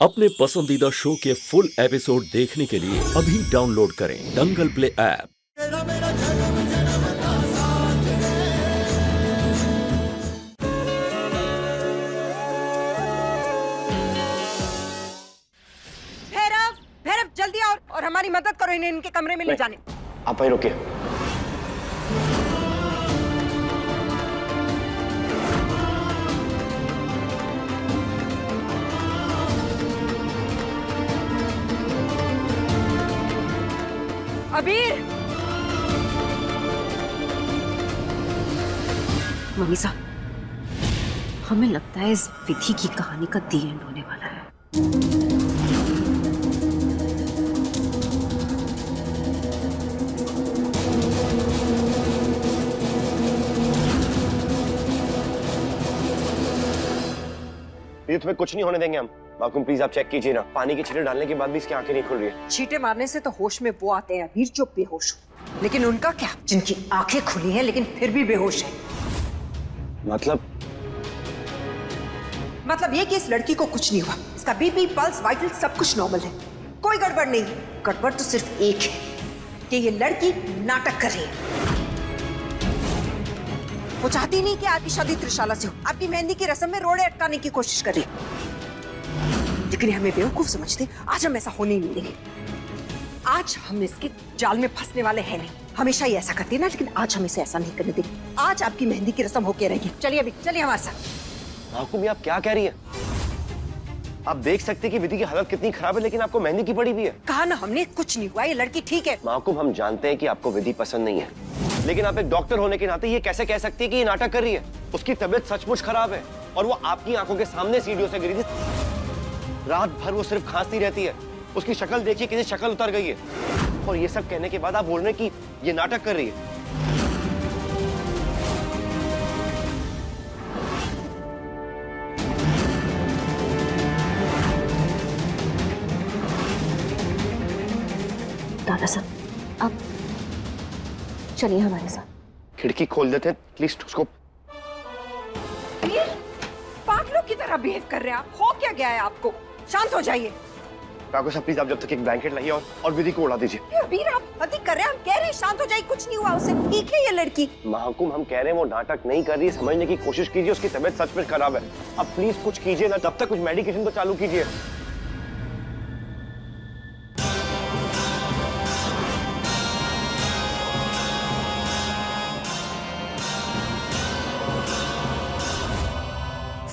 अपने पसंदीदा शो के फुल एपिसोड देखने के लिए अभी डाउनलोड करें दंगल प्ले ऐप। भैरव, भैरव जल्दी आओ और हमारी मदद करो, इन्हें इनके कमरे में ले जाने। आप वहीं रुकिए। अबीर, मम्मी साहब, हमें लगता है इस विधि की कहानी का दी एंड होने वाला है। ये तुम्हें कुछ नहीं होने देंगे हम। माकुम प्लीज आप चेक कीजिए ना, पानी की छींटे डालने के बाद भी इसकी आंखें नहीं खुल रही है। छींटे मारने से तो होश में वो आते हैं अबीर जो बेहोश हो, लेकिन उनका क्या जिनकी आंखें खुली हैं लेकिन फिर भी बेहोश है। मतलब ये कि इस लड़की को कुछ नहीं हुआ, इसका बीपी, पल्स, वाइटल सब कुछ नॉर्मल है, कोई गड़बड़ नहीं। गड़बड़ तो सिर्फ एक है कि ये लड़की नाटक कर रही है। वो चाहती नहीं कि आपकी शादी त्रिशाला से हो, आपकी मेहंदी की रस्म में रोड़े अटकाने की कोशिश कर रही है। लेकिन हमें बेवकूफ समझते, आज हम ऐसा होने नहीं देंगे। आज हम इसके जाल में फंसने वाले हैं नहीं। हमेशा ही ऐसा करती है ना, लेकिन आज हम इसे ऐसा नहीं करने देंगे। आज आपकी मेहंदी की रस्म होके रहेगी। चलिए अभी, चलिए हमारे साथ। माकुम, आप क्या कह रही है? आप देख सकते हैं कि विधि की हालत कितनी खराब है, लेकिन आपको मेहंदी की पड़ी भी है। कहा ना हमने, कुछ नहीं हुआ, ये लड़की ठीक है। माकुम, हम जानते हैं कि आपको विधि पसंद नहीं है, लेकिन आप एक डॉक्टर होने के नाते ये कैसे कह सकती है कि ये नाटक कर रही है? उसकी तबीयत सचमुच खराब है और वो आपकी आंखों के सामने सीढ़ियों से गिरी थी। रात भर वो सिर्फ खांसती रहती है। उसकी शक्ल देखिए, किसी शक्ल उतर गई है। और ये सब कहने के बाद आप बोल रहे हैं कि ये नाटक कर रही है। दादा साहब, आप चलिए हमारे साथ। खिड़की खोल देते हैं एटलीस्ट उसको। पागलों की तरह बिहेव कर रहे हैं आप। हो क्या गया है आपको? शांत हो जाइए। काको साहब प्लीज आप जब तक एक ब्लैंकेट लाइए और विधि को उड़ा दीजिए। अबीर, आप हद कर रहे हैं। हम कह रहे हैं शांत हो जाइए, कुछ नहीं हुआ उसे, ठीक है ये लड़की। महकुम, हम कह रहे हैं वो नाटक नहीं कर रही है, समझने की कोशिश कीजिए। उसकी तबीयत सच में खराब है। अब प्लीज कुछ कीजिए ना, तब तक कुछ मेडिकेशन तो चालू कीजिए।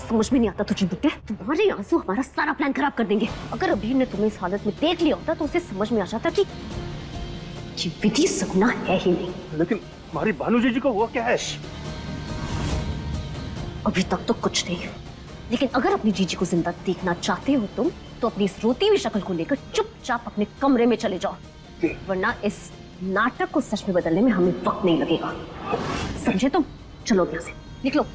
समझ में नहीं आता तुझे बुड्ढे, तुम्हारे आंसू हमारा सारा प्लान खराब कर देंगे। अगर अबीर ने तुम्हें इस हालत में देख लिया होता तो उसे समझ में आ जाता कि ये विधि सपना है ही नहीं। लेकिन हमारी भानु जी को हुआ क्या है? अभी तक तो कुछ नहीं, लेकिन अगर अपनी जीजी को जिंदा देखना चाहते हो तुम तो अपनी इस रोती हुई शक्ल को लेकर चुपचाप अपने कमरे में चले जाओ, वरना इस नाटक को सच में बदलने में हमें वक्त नहीं लगेगा। समझे तुम? चलो यहाँ से निकलो।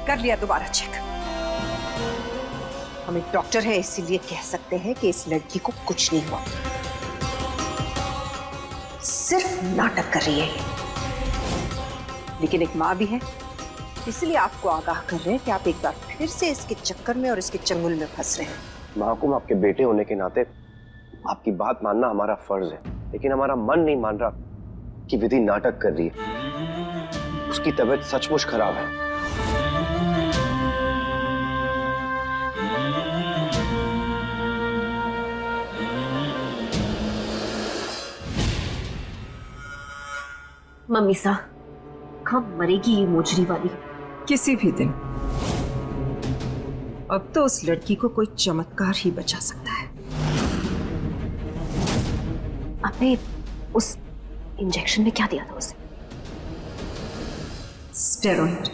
कर लिया दोबारा चेक। हम एक डॉक्टर हैं, इसीलिए कह सकते हैं कि इस लड़की को कुछ नहीं हुआ, सिर्फ नाटक कर रही है ये। लेकिन एक माँ भी है, इसलिए आपको आगाह कर रहे हैं कि आप एक बार फिर से इसके चक्कर में और इसके चंगुल में फंस रहे हैं। महकुम, आपके बेटे होने के नाते आपकी बात मानना हमारा फर्ज है, लेकिन हमारा मन नहीं मान रहा कि विधि नाटक कर रही है। उसकी तबीयत सचमुच खराब है। मम्मी सा, कब मरेगी ये मोजरी वाली? किसी भी दिन। अब तो उस लड़की को कोई चमत्कार ही बचा सकता है। आपने उस इंजेक्शन में क्या दिया था उसे? स्टेरॉइड,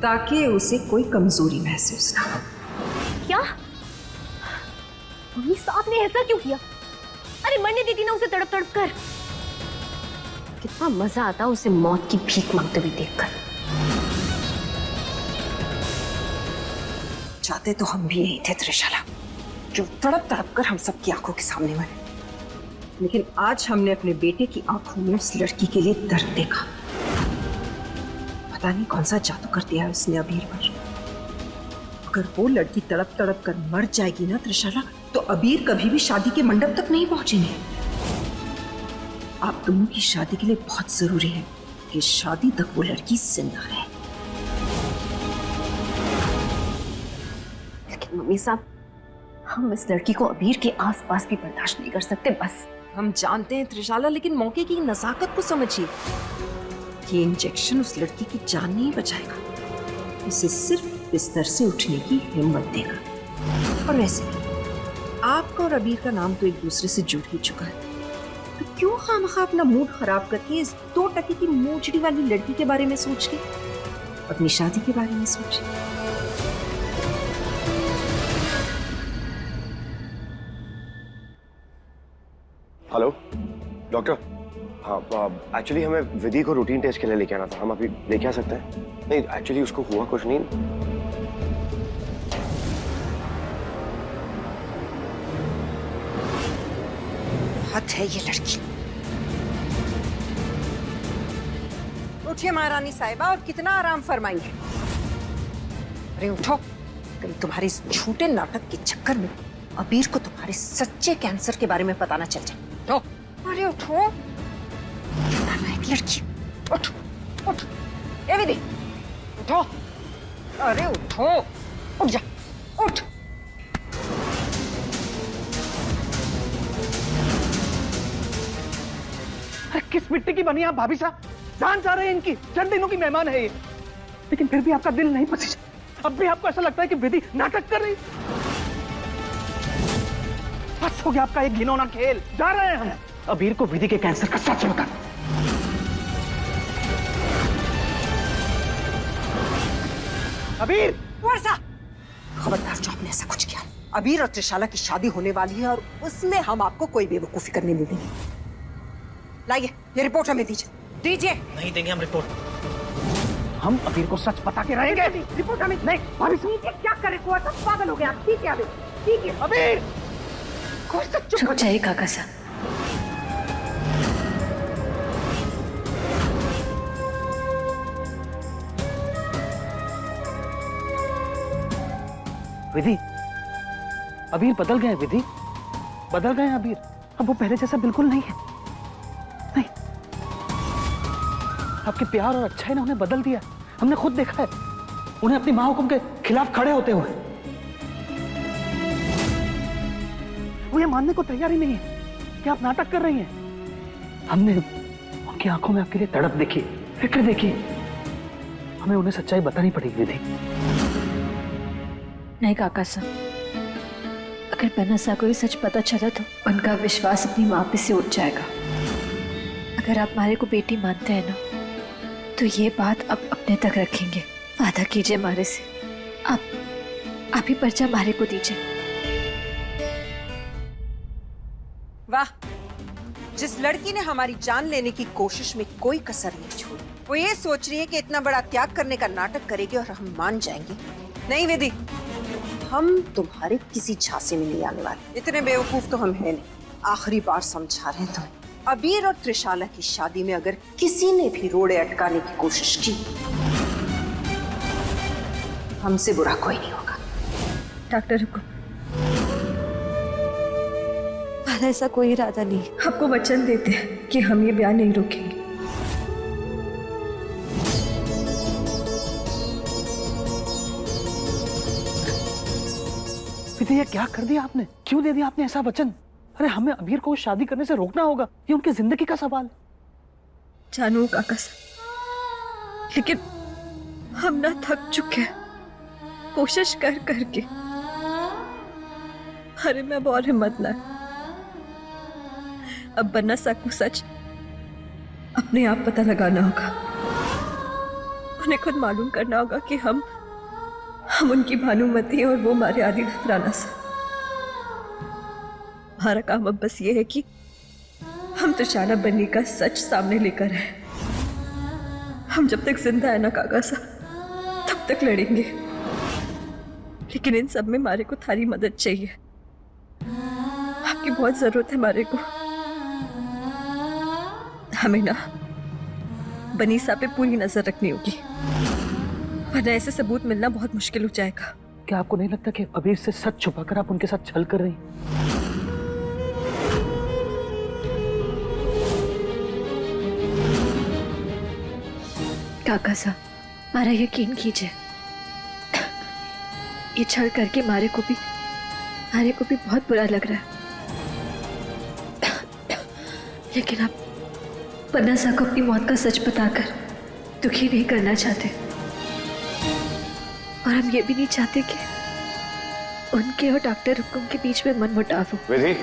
ताकि उसे कोई कमजोरी महसूस ना हो। क्या? मम्मी साहब ने ऐसा क्यों किया? अरे मरने दी थी ना उसे तड़प तड़प कर। कितना मजा आता उसे मौत की भीख मांगते हुए देखकर। चाहते तो हम भी यही थे त्रिशाला, जो तड़प तड़प कर हम सबकी आंखों के सामने मरे। लेकिन आज हमने अपने बेटे की आंखों में उस लड़की के लिए दर्द देखा। पता नहीं कौन सा जादू कर दिया है उसने अबीर पर। अगर वो लड़की तड़प तड़प कर मर जाएगी ना त्रिशाला, तो अबीर कभी भी शादी के मंडप तक नहीं पहुंचेंगे। आप दोनों की शादी के लिए बहुत जरूरी है कि शादी तक वो लड़की जिंदा रहे। लेकिन मम्मी साहब, हम इस लड़की को अबीर के आसपास भी बर्दाश्त नहीं कर सकते। बस हम जानते हैं त्रिशाला, लेकिन मौके की नजाकत को समझिए। ये इंजेक्शन उस लड़की की जान नहीं बचाएगा, उसे सिर्फ बिस्तर से उठने की हिम्मत देगा। और वैसे आपका और अबीर का नाम तो एक दूसरे से जुड़ ही चुका है, तो क्यों खामखा अपना मूड खराब करके इस 2 टके की मोचड़ी वाली लड़की के बारे में सोच के अपनी शादी के बारे में सोचिए। Hello doctor. हाँ, एक्चुअली हमें विधि को रूटीन टेस्ट के लिए लेके आना था। हम अभी लेके आ सकते हैं? नहीं, एक्चुअली उसको हुआ कुछ नहीं। हद है ये लड़की। उठिए महारानी साहिबा, और कितना आराम फरमाएंगे। अरे उठो, कहीं तुम्हारे इस झूठे नाटक के चक्कर में अबीर को तुम्हारे सच्चे कैंसर के बारे में पता ना चल जाए। उठो, अरे उठो, एक लड़की। उठ उठ, ए विधि उठो, अरे उठो, उठ जा, उठ। अरे किस मिट्टी की बनी आप भाभी साहब? जान जा रहे हैं इनकी, चंद दिनों की मेहमान है ये, लेकिन फिर भी आपका दिल नहीं पसीजा। अब भी आपको ऐसा लगता है कि विधि नाटक कर रही। बस हो गया आपका एक घिनौना खेल। जा रहे हैं हम अबीर को विधि के कैंसर का सच बताने। अबीर! वर्षा, खबरदार जो आपने ऐसा कुछ किया। अबीर और त्रिशाला की शादी होने वाली है और उसमें हम आपको कोई बेवकूफी करने नहीं देंगे। लाइए, ये रिपोर्ट हमें दीजिए। नहीं देंगे हम रिपोर्ट। हम अबीर को सच बता के रहेंगे। रिपोर्ट हमें नहीं। भाभी सुनिए, क्या करे, कुआं तक पागल हो गया। ठीक है अबीर, ठीक है अबीर। रुक जाइए काका साहब। विधि, अबीर बदल गए। विधि बदल गए अबीर। अब वो पहले जैसा बिल्कुल नहीं है। नहीं, आपके प्यार और अच्छाई ने उन्हें बदल दिया। हमने खुद देखा है उन्हें अपनी मां हुक्म के खिलाफ खड़े होते हुए। वो ये मानने को तैयार ही नहीं है कि आप नाटक कर रही हैं। हमने उनकी आंखों में आपके लिए तड़प देखी, फिक्र देखी। हमें उन्हें सच्चाई बतानी पड़ेगी विधि। नहीं काका साहब, अगर बनसा को ये सच पता चला तो उनका विश्वास अपनी माँ पे से उठ जाएगा। अगर आप मारे को बेटी मानते हैं ना, तो ये बात आप अपने तक रखेंगे। वादा कीजिए मारे से, आप ही पर्चा मारे को दीजिए। वाह, जिस लड़की ने हमारी जान लेने की कोशिश में कोई कसर नहीं छोड़ी, वो ये सोच रही है कि इतना बड़ा त्याग करने का नाटक करेगी और हम मान जाएंगे। नहीं विधि, हम तुम्हारे किसी झांसे में नहीं आने वाले। इतने बेवकूफ तो हम हैं नहीं। आखिरी बार समझा रहे हैं तुम्हें। अबीर और त्रिशाला की शादी में अगर किसी ने भी रोड़े अटकाने की कोशिश की, हमसे बुरा कोई नहीं होगा। डॉक्टर रुको, हमारा ऐसा कोई इरादा नहीं। आपको वचन देते हैं कि हम ये बयान नहीं रोकेंगे। विधि, ये क्या कर दिया आपने? क्यों दे दिया आपने ऐसा वचन? अरे हमें अबीर को शादी करने से रोकना होगा। ये उनकी जिंदगी का सवाल है। जानू काका साहब, लेकिन हम ना थक चुके हैं कोशिश कर करके। अरे मैं और हिम्मत ना, अब बनना सकूं सच अपने आप पता लगाना होगा। उन्हें खुद मालूम करना होगा कि हम उनकी भानुमति और वो हमारे आदि राना से। हमारा काम अब बस ये है कि हम त्रिशाला बन्नी का सच सामने लेकर आए। हम जब तक जिंदा है ना काका साहब, तब तक लड़ेंगे। लेकिन इन सब में मारे को थारी मदद चाहिए। आपकी बहुत जरूरत है मारे को। हमें ना बनीसा पे पूरी नजर रखनी होगी, वरना ऐसे सबूत मिलना बहुत मुश्किल हो जाएगा। क्या आपको नहीं लगता कि अभी से सच छुपाकर आप उनके साथ छल कर रही हैं? काका साहब, मारा यकीन कीजिए, ये छल करके मारे को भी बहुत बुरा लग रहा है। लेकिन आप पन्ना साहब को अपनी मौत का सच बताकर दुखी नहीं करना चाहते, और हम ये भी नहीं चाहते कि उनके और डॉक्टर हुकुम के बीच में मनमुटाव हो। विधि,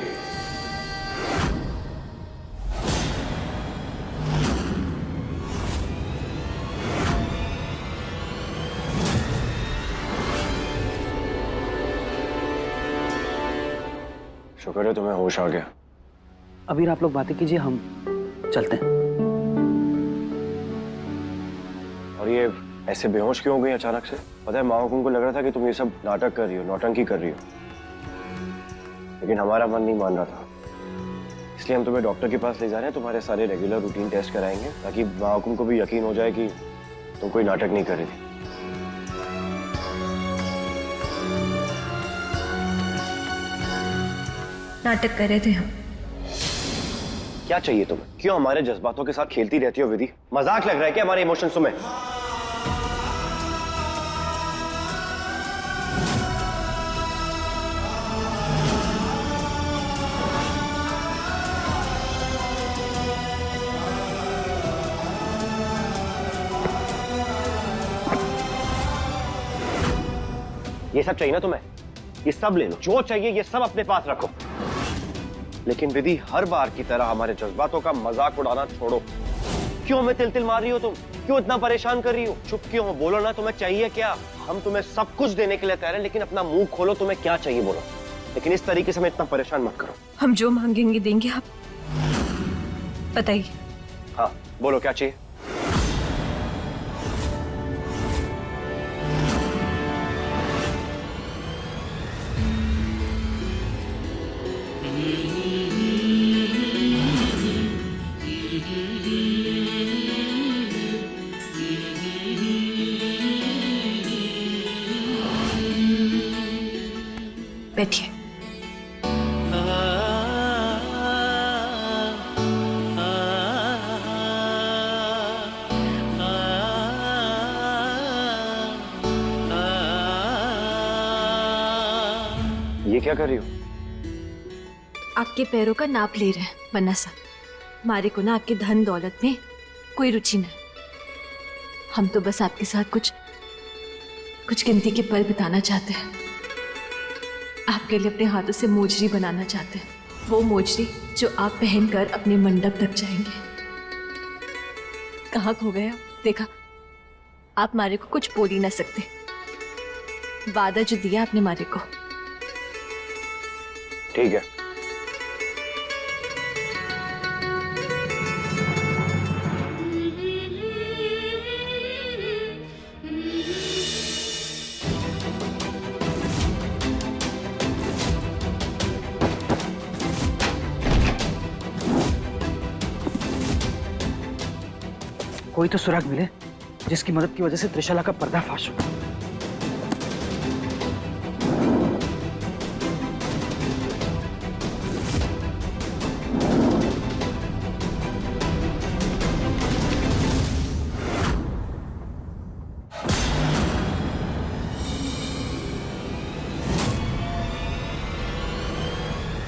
शुक्र है तुम्हें होश आ गया। अभी आप लोग बातें कीजिए, हम चलते हैं। और ये ऐसे बेहोश क्यों हो गई अचानक से? पता है माँ हुकुम को लग रहा था कि तुम ये सब नाटक कर रही हो, नौटंकी कर रही हो, लेकिन हमारा मन नहीं मान रहा था। इसलिए हम तुम्हें डॉक्टर के पास ले जा रहे हैं, तुम्हारे सारे रेगुलर रूटीन टेस्ट कराएंगे ताकि माँ हुकुम को भी यकीन हो जाए कि तुम कोई नाटक नहीं कर रही थी। नाटक कर रहे थे हम। क्या चाहिए तुम्हें? क्यों हमारे जज्बातों के साथ खेलती रहती हो विधि? मजाक लग रहा है क्या हमारे इमोशंस तुम्हें? ये सब चाहिए ना तुम्हें? ये सब ले लो, जो चाहिए ये सब अपने पास रखो। लेकिन विधि, हर बार की तरह हमारे जज्बातों का मजाक उड़ाना छोड़ो। क्यों हमें तिल तिल मार रही हो तुम? क्यों इतना परेशान कर रही हो? चुप क्यों हो? बोलो ना, तुम्हें चाहिए क्या? हम तुम्हें सब कुछ देने के लिए तैयार हैं, लेकिन अपना मुंह खोलो, तुम्हें क्या चाहिए बोलो। लेकिन इस तरीके से हमें इतना परेशान मत करो। हम जो मांगेंगे देंगे, आप बताइए। हाँ बोलो, क्या चाहिए? बैठिए। ये क्या कर रही हो? आपके पैरों का नाप ले रहे हैं पन्ना साहब। हमारे को ना आपके धन दौलत में कोई रुचि नहीं। हम तो बस आपके साथ कुछ गिनती के पल बिताना चाहते हैं। आपके लिए अपने हाथों से मोजरी बनाना चाहते हैं, वो मोजरी जो आप पहनकर अपने मंडप तक जाएंगे। कहाँ खो गए आप? देखा, आप मारे को कुछ बोल ही ना सकते। वादा जो दिया आपने मारे को। ठीक है, कोई तो सुराग मिले जिसकी मदद की वजह से त्रिशला का पर्दाफाश हो।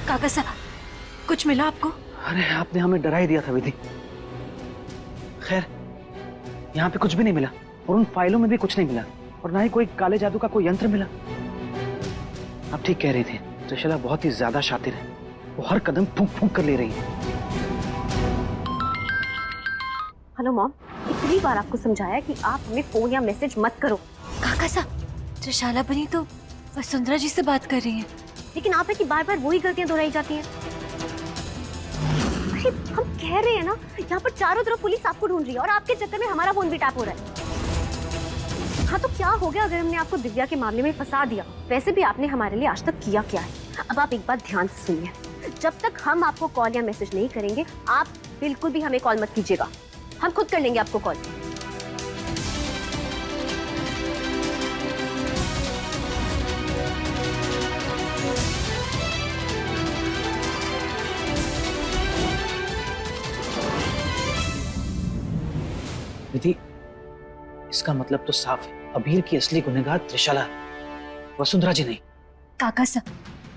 काका साहब, कुछ मिला आपको? अरे आपने हमें डरा ही दिया था विधि। खैर, यहाँ पे कुछ भी नहीं मिला और उन फाइलों में भी कुछ नहीं मिला, और ना ही कोई काले जादू का कोई यंत्र मिला। आप ठीक कह रही थी, त्रिशला बहुत ही ज्यादा शातिर है। वो हर कदम फूंक फूंक कर ले रही है। हेलो मॉम, इतनी बार आपको समझाया कि आप हमें फोन या मैसेज मत करो। काका साहब, त्रिशाला बनी तो वसुंधरा जी से बात कर रही हैं। लेकिन आप है कि बार बार वही गलतियां दोहराई जाती हैं। अरे हम कह रहे हैं ना, यहाँ पर चारों तरफ पुलिस आपको ढूंढ रही है और आपके चक्कर में हमारा फोन भी टैप हो रहा है। हाँ तो क्या हो गया अगर हमने आपको दिव्या के मामले में फंसा दिया? वैसे भी आपने हमारे लिए आज तक किया क्या है? अब आप एक बात ध्यान से सुनिए, जब तक हम आपको कॉल या मैसेज नहीं करेंगे आप बिल्कुल भी हमें कॉल मत कीजिएगा, हम खुद कर लेंगे आपको कॉल। विधि, इसका मतलब तो साफ है, अबीर की असली गुनहगार त्रिशाला है, वसुंधरा जी नहीं। काका साहब,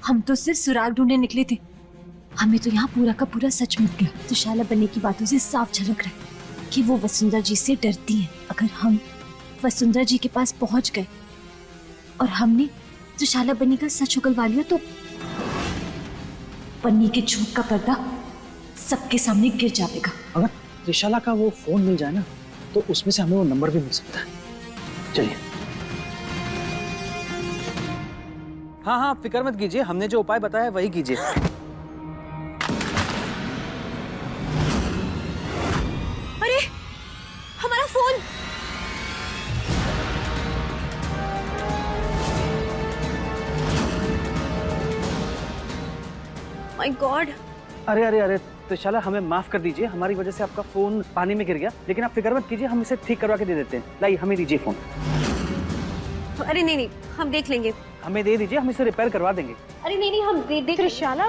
हम तो सिर्फ सुराग ढूंढने निकले थे, हमें तो यहाँ पूरा का पूरा सच मिल गया। त्रिशाला बन्नी की बातों से साफ झलक रहा है कि वो वसुंधरा जी से डरती हैं। अगर हम वसुंधरा जी के पास पहुंच गए और हमने त्रिशाला बन्नी का सच उगलवा लिया तो बन्नी के झूठ का पर्दा सबके सामने गिर जाएगा। अगर त्रिशाला का वो फोन मिल जाए ना तो उसमें से हमें वो नंबर भी मिल सकता है। चलिए। हाँ हाँ, फिक्र मत कीजिए, हमने जो उपाय बताया है वही कीजिए। अरे हमारा फोन! My God! अरे अरे अरे त्रिशाला, हमें माफ कर दीजिए, हमारी वजह से आपका फोन पानी में गिर गया, लेकिन आप फिक्र मत कीजिए, हम इसे ठीक करवा के दे देते हैं। लाइए, हमें दीजिए फोन। अरे नहीं नहीं, हम देख लेंगे। हमें दे दीजिए, हम इसे रिपेयर करवा देंगे। अरे नहीं नहीं, हम देख। त्रिशाला,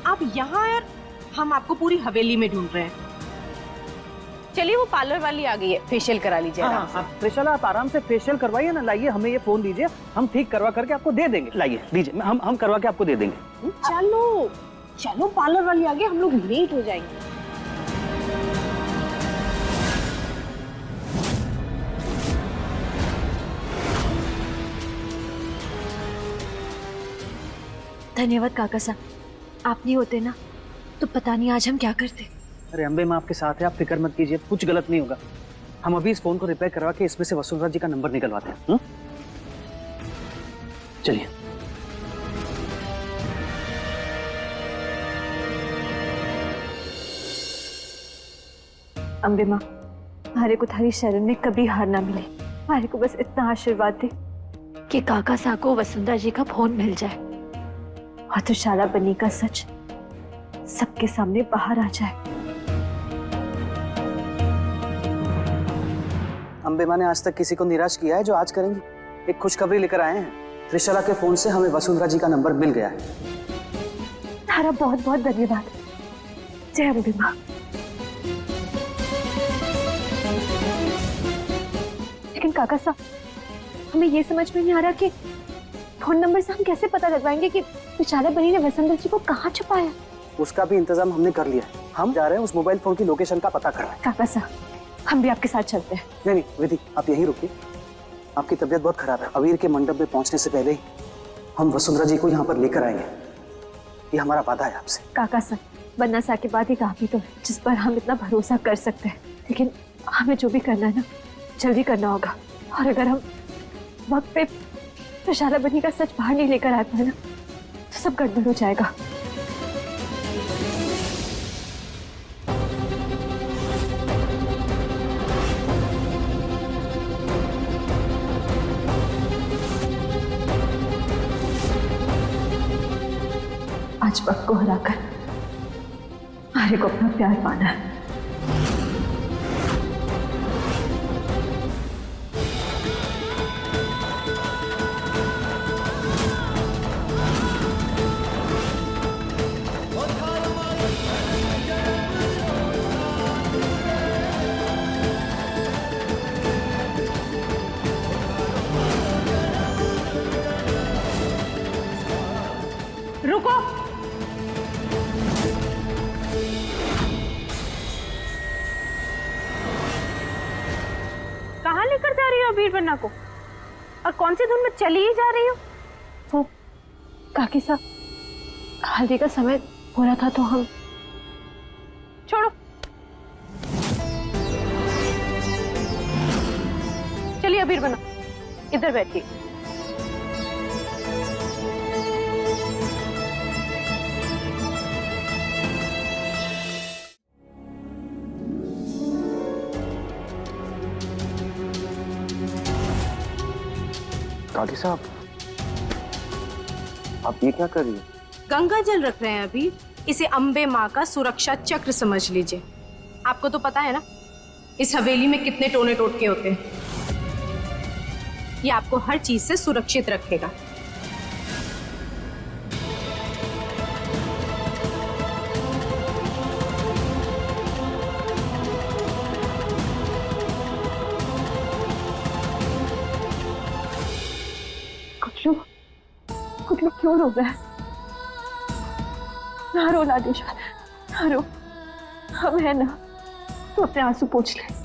आप यहाँ यार, हम आपको पूरी हवेली में ढूंढ रहे हैं। चलिए, वो पार्लर वाली आ गई है, फेशियल करा लीजिए आराम से। हाँ, त्रिशाला आप आराम से फेशियल करवाइए ना। लाइए, हमें ये फोन दीजिए, हम ठीक करवा करके आपको दे देंगे। लाइए दीजिए, हम करवा के आपको दे देंगे। चलो चलो, पार्लर वाली आ गई, हम लोग लेट हो जाएंगे। धन्यवाद काका साहब, आप नहीं होते ना तो पता नहीं आज हम क्या करते। अरे अम्बे माँ आपके साथ है, आप फिक्र मत कीजिए, कुछ गलत नहीं होगा। हम अभी इस फोन को रिपेयर करवा के इसमें से वसुंधरा जी का नंबर निकलवाते हैं। चलिए। अम्बे माँ, हमारे को थारी शरण में कभी हार ना मिले। हमारे को बस इतना आशीर्वाद दे कि काका साहब को वसुंधरा जी का फोन मिल जाए और त्रिशाला बन्नी का सच सबके सामने बाहर आ जाए। अम्बे माँ ने आज तक किसी को निराश किया है जो आज करेंगी। एक खुशखबरी लेकर आए हैं, त्रिशाला के फोन से हमें वसुंधरा जी का नंबर मिल गया है। तारा बहुत बहुत धन्यवाद। जय अम्बे माँ। लेकिन काका साहब, हमें ये समझ में नहीं आ रहा कि फोन नंबर से हम कैसे पता लगवाएंगे कि त्रिशाला बन्नी ने वसुंधरा जी को कहाँ छुपाया। उसका भी इंतजाम हमने कर लिया है। हम जा रहे हैं उस मोबाइल फोन की लोकेशन का पता कर रहे हैं। काका साहब, हम भी आपके साथ चलते हैं। नहीं नहीं विधि, आप यहीं रुकिए, आपकी तबीयत बहुत खराब है। अबीर के मंडप में पहुंचने से पहले ही हम वसुंधरा जी को यहाँ पर लेकर आएंगे, ये हमारा वादा है आपसे। काका साहब, बन्ना सा के बाद एक आप ही तो है जिस पर हम इतना भरोसा कर सकते हैं, लेकिन हमें जो भी करना है ना जल्दी करना होगा। और अगर हम वक्त पे त्रिशाला बन्नी का सच बाहर नहीं लेकर आ पाए ना तो सब गड़बड़ हो जाएगा। आज वक्त को हराकर आर्य को अपना प्यार पाना है। रुको, कहाँ लेकर जा रही हो अबीर बन्ना को, और कौन सी धुन में चली ही जा रही हो? वो काकी साहब, हल्दी का समय पूरा था तो हम। छोड़ो, चलिए अबीर बन्ना, इधर बैठिए। काकी साहब, आप ये क्या कर रही हैं? गंगा जल रख रहे हैं अभी, इसे अंबे माँ का सुरक्षा चक्र समझ लीजिए। आपको तो पता है ना इस हवेली में कितने टोने टोटके होते हैं। ये आपको हर चीज से सुरक्षित रखेगा। कुछ लोग क्यों रो गए? ना रो लाडेश्वर, ना रो। हम है ना, तो अपने आंसू पोंछ ले।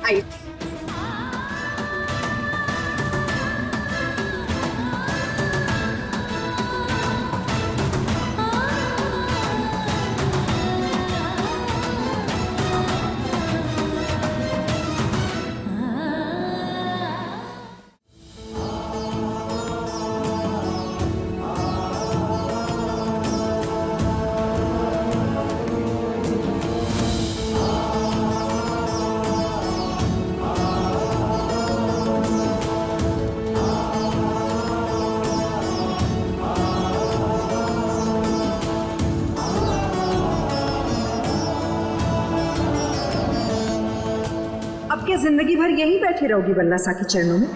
आइए। अब क्या जिंदगी भर यहीं बैठी रहोगी बल्ला सा के चरणों में?